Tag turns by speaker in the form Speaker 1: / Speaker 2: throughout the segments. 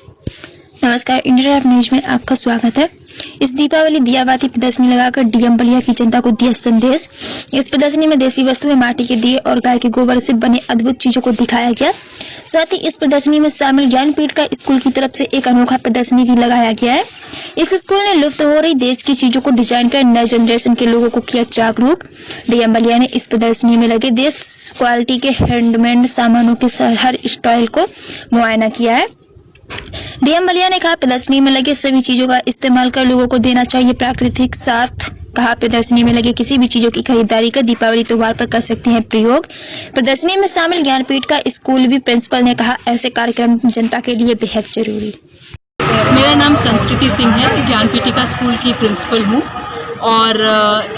Speaker 1: नमस्कार, India top news में आपका स्वागत है। इस दीपावली दियाबाती प्रदर्शनी लगाकर डीएम बलिया की जनता को दिया संदेश। इस प्रदर्शनी में देसी वस्तुएं, माटी के दिए और गाय के गोबर से बने अद्भुत चीजों को दिखाया गया। साथ ही इस प्रदर्शनी में शामिल ज्ञानपीठ का स्कूल की तरफ से एक अनोखा प्रदर्शनी भी लगाया गया है। इस स्कूल ने लुप्त हो रही देश की चीजों को डिजाइन कर नए जनरेशन के लोगों को किया जागरूक। डीएम बलिया ने इस प्रदर्शनी में लगे देश क्वालिटी के हैंडमेड सामानों के हर स्टाइल को मुआयना किया है। डीएम बलिया ने कहा, प्रदर्शनी में लगे सभी चीजों का इस्तेमाल कर लोगों को देना चाहिए प्राकृतिक साथ। कहा, प्रदर्शनी में लगे किसी भी चीजों की खरीदारी कर दीपावली त्योहार पर कर सकते हैं प्रयोग। प्रदर्शनी में शामिल ज्ञानपीठ का स्कूल भी प्रिंसिपल ने कहा, ऐसे कार्यक्रम जनता के लिए बेहद जरूरी।
Speaker 2: मेरा नाम संस्कृति सिंह है, ज्ञानपीठिका स्कूल की प्रिंसिपल हूँ। और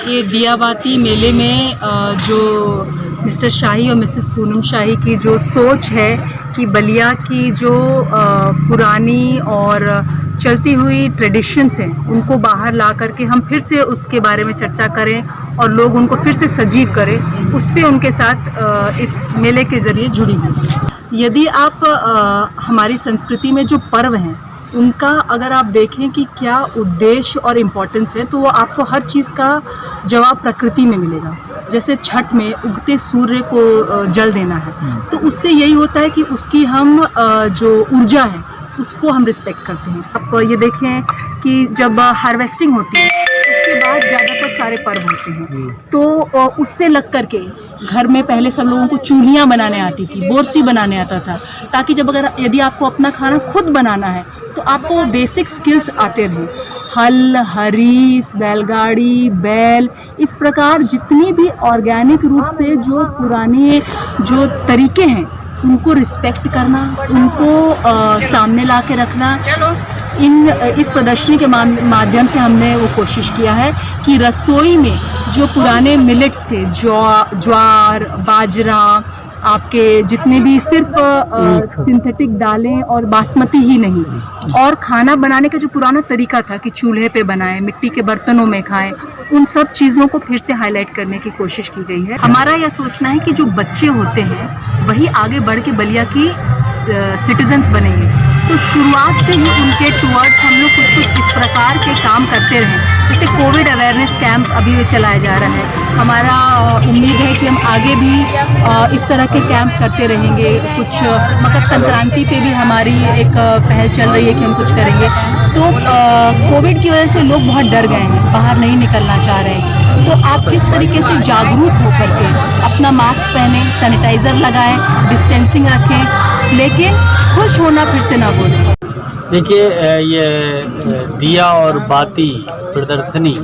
Speaker 2: ये दियाबाती मेले में जो मिस्टर शाही और मिसेस पूनम शाही की जो सोच है कि बलिया की जो पुरानी और चलती हुई ट्रेडिशंस हैं उनको बाहर ला करके हम फिर से उसके बारे में चर्चा करें और लोग उनको फिर से सजीव करें, उससे उनके साथ इस मेले के ज़रिए जुड़ी हुई। यदि आप हमारी संस्कृति में जो पर्व हैं उनका अगर आप देखें कि क्या उद्देश्य और इम्पोर्टेंस है, तो वो आपको हर चीज़ का जवाब प्रकृति में मिलेगा। जैसे छठ में उगते सूर्य को जल देना है, तो उससे यही होता है कि उसकी हम जो ऊर्जा है उसको हम रिस्पेक्ट करते हैं। आप ये देखें कि जब हार्वेस्टिंग होती है उसके बाद ज़्यादातर सारे पर्व होते हैं, तो उससे लग करके घर में पहले सब लोगों को चूल्हियाँ बनाने आती थी, बोरसी बनाने आता था, ताकि यदि आपको अपना खाना खुद बनाना है तो आपको वो बेसिक स्किल्स आते रहें। हल, हरीस, बैलगाड़ी, बैल, इस प्रकार जितनी भी ऑर्गेनिक रूप से जो पुराने जो तरीके हैं उनको रिस्पेक्ट करना, उनको सामने ला के रखना। इस प्रदर्शनी के माध्यम से हमने वो कोशिश किया है कि रसोई में जो पुराने मिलेट्स थे, ज्वार, बाजरा, आपके जितने भी सिर्फ सिंथेटिक दालें और बासमती ही नहीं, और खाना बनाने का जो पुराना तरीका था कि चूल्हे पे बनाएं, मिट्टी के बर्तनों में खाएं, उन सब चीज़ों को फिर से हाईलाइट करने की कोशिश की गई है। हमारा यह सोचना है कि जो बच्चे होते हैं वही आगे बढ़ के बलिया की सिटीजन्स बनेंगे, तो शुरुआत से ही उनके टुवर्ड्स हम लोग कुछ इस प्रकार के काम करते रहें। जैसे कोविड अवेयरनेस कैंप अभी चलाया जा रहा है, हमारा उम्मीद है कि हम आगे भी इस तरह के कैंप करते रहेंगे। कुछ मकर संक्रांति पे भी हमारी एक पहल चल रही है कि हम कुछ करेंगे। तो कोविड की वजह से लोग बहुत डर गए हैं, बाहर नहीं निकलना चाह रहे हैं, तो आप किस तरीके से जागरूक होकर के अपना मास्क पहने, सैनिटाइज़र लगाएं, डिस्टेंसिंग रखें, लेकिन खुश होना फिर से ना भूलें।
Speaker 3: देखिए, ये दिया और बाती प्रदर्शनी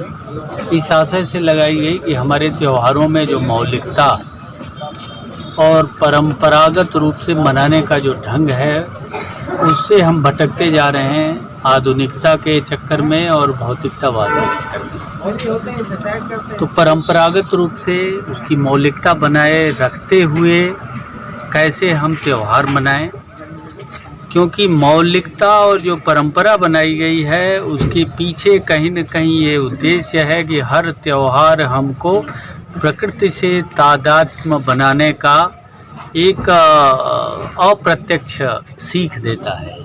Speaker 3: इस आशय से लगाई गई कि हमारे त्योहारों में जो मौलिकता और परंपरागत रूप से मनाने का जो ढंग है उससे हम भटकते जा रहे हैं आधुनिकता के चक्कर में और भौतिकतावाद के चक्कर में। तो परंपरागत रूप से उसकी मौलिकता बनाए रखते हुए कैसे हम त्यौहार मनाएं, क्योंकि मौलिकता और जो परंपरा बनाई गई है उसके पीछे कहीं न कहीं ये उद्देश्य है कि हर त्यौहार हमको प्रकृति से तादात्म्य बनाने का एक अप्रत्यक्ष सीख देता है।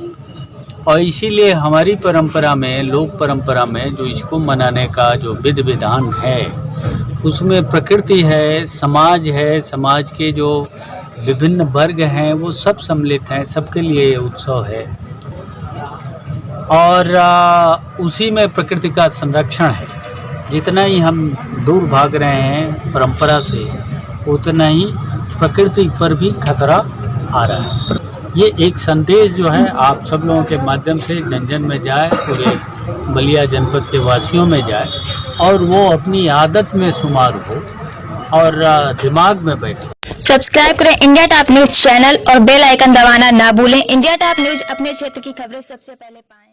Speaker 3: और इसीलिए हमारी परंपरा में, लोक परंपरा में जो इसको मनाने का जो विधि विधान है उसमें प्रकृति है, समाज के जो विभिन्न वर्ग हैं वो सब सम्मिलित हैं, सबके लिए ये उत्सव है। और उसी में प्रकृति का संरक्षण है। जितना ही हम दूर भाग रहे हैं परंपरा से, उतना ही प्रकृति पर भी खतरा आ रहा है। ये एक संदेश जो है आप सब लोगों के माध्यम से जन जन में जाए, पूरे बलिया जनपद के वासियों में जाए और वो अपनी आदत में शुमार हो और दिमाग में बैठे।
Speaker 1: सब्सक्राइब करें इंडिया टॉप न्यूज चैनल और बेल आइकन दबाना ना भूलें। इंडिया टॉप न्यूज अपने क्षेत्र की खबरें सबसे पहले पाएं।